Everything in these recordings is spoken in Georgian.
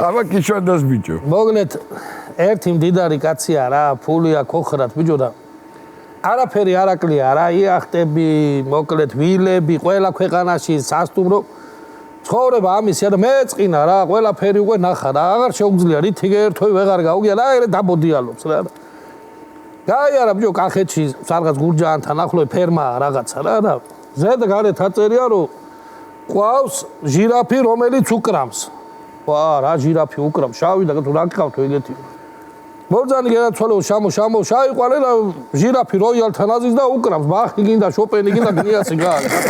აბა კიშვადას ბიჭო. მოგლეთ ერთი მდიდარი კაცია რა, ფულია ქოხრათ ბიჭო და არაფერი არაკლია რა, იახტები, მოკლედ ვილები, ყველა ქვეყანაში სასტუმრო ცხოვრება ამისია და მეწყინა რა, ყველაფერი უკვე ნახა რა, აღარ შეუძლია რითი ერთვე ვეღარ გავგია რა, ეგრე დაბოდიალობს რა. გაიარა ბიჭო კახეთში რაღაც გურჯაანთან ახლო ფერმაა რაღაცა რა და ზედ გარეთ აწერია რომ ყავს ჟირაფი რომელიც უკრავს. ვა რა ჟირაფი უკრავს, შავი და თუ რა გყავთ ეგეთი. მობძანი გადაცვალო შამო შაიყვანე და ჟირაფი როიალთან აზის და უკრავს, ბახი გინდა შოპენი გინდა გნიასი გააკეთე.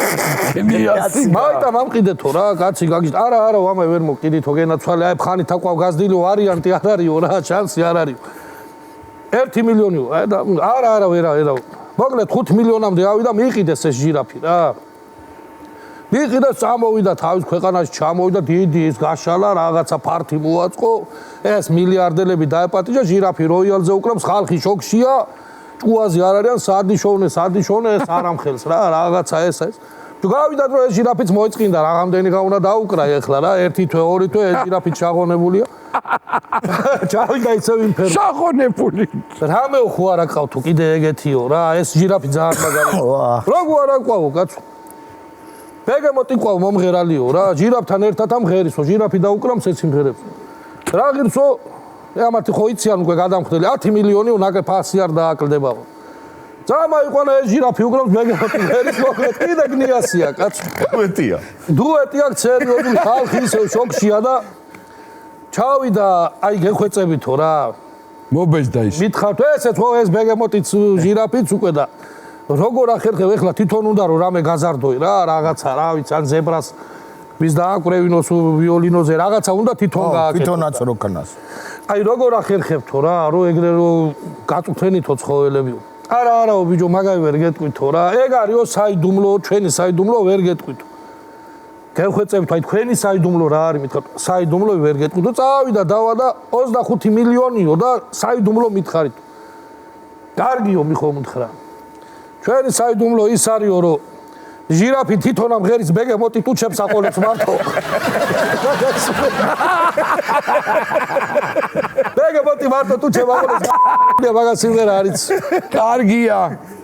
გნიასი. მაიტა მომყიდეთო რა, კაცი გაგიშ. არა, ვამე ვერ მოგყიდითო გენაცვალე, აი ხანი თაყვავ გაზდილო ვარიანტი არ არისო რა, შანსი არ არის. 1 მილიონიო, არა, ვერა. მოკლედ 5 მილიონამდე ავიდა მიიყიდეს ეს ჟირაფი რა. მიიყიდეს წამოვიდა თავის ქვეყანაში ჩამოვიდა დიდი ის გაშალა რაღაცა ფართი მოაწყო ეს მილიარდელები დაეპატიჟა ჟირაფი როიალზე უკრავს ხალხი შოქშია ჭუაზე არ არიან სადიშოვნე ეს არ ამხელს რა რაღაცა ეს გავიდა რომ ეს ჟირაფიც მოიწყინდა რაღაცნაირი გაუნა დაუკრა ეხლა რა ერთი თვე ორი თვე ეს ჟირაფი ჩაღონებულია ჩავიდა ისევ იმ ფერმაში ჩაღონებული რამე ხო არ აკავ თუ კიდე ეგეთიო რა ეს ჟირაფი ძალიან მაგარია როგორ არ აკავო კაცო ბეგემოტი ყავ მომღერალიო რა ჟირაფთან ერთად ამღერისო ჟირაფი დაუკრამს ეს იმღერებს რა ღირსო ამათი ხო იციან უკვე გადამხდელი 10 მილიონი უნაკე ფასი არ დააკლდებაო ძამაიყვანა ეს ჟირაფი უკრამს ბეგემოტი ღერის მოკლედ კიდე გნიასია კაცო დუეტია სერიოზული ხალხი ისევ შოქშია და ჩავიდა აი გეხვეწებითო რა მობეჯდა ის მითხართ ესეც ხო ეს ბეგემოტიც ჟირაფიც უკვე და როგორ ახერხებ ეხლა თვითონ უნდა რომ რამე გაზარდოი რა რაღაცა რა ვიცი ან ზებრას ვის დააკვრევინოს ვიოლინოზე რაღაცა უნდა თვითონ გააკეთო თვითონაც რო ქნას აი როგორ ახერხებთო რა რომ ეგრე რომ გაწუხენითო ცხოველებიო არაო ბიჭო მაგარი ვერ გეტყვითო რა ეგ არისო საიდუმლო ჩვენი საიდუმლო ვერ გეტყვითო გეხვეწებთ აი თქვენი საიდუმლო რა არის მითხარ საიდუმლო ვერ გეტყვითო წავიდა დავა და 25 მილიონიო და საიდუმლო მითხარით კარგიო მიხო მითხრა ჩვენი საიდუმლო ის არისო რომ ჟირაფი თვითონ ამღერის ბეგემოტი ტუჩებს აყოლებს მარტო ბეგემოტი მარტო ტუჩებს აყოლებს მაგას სიმღერა არის კარგია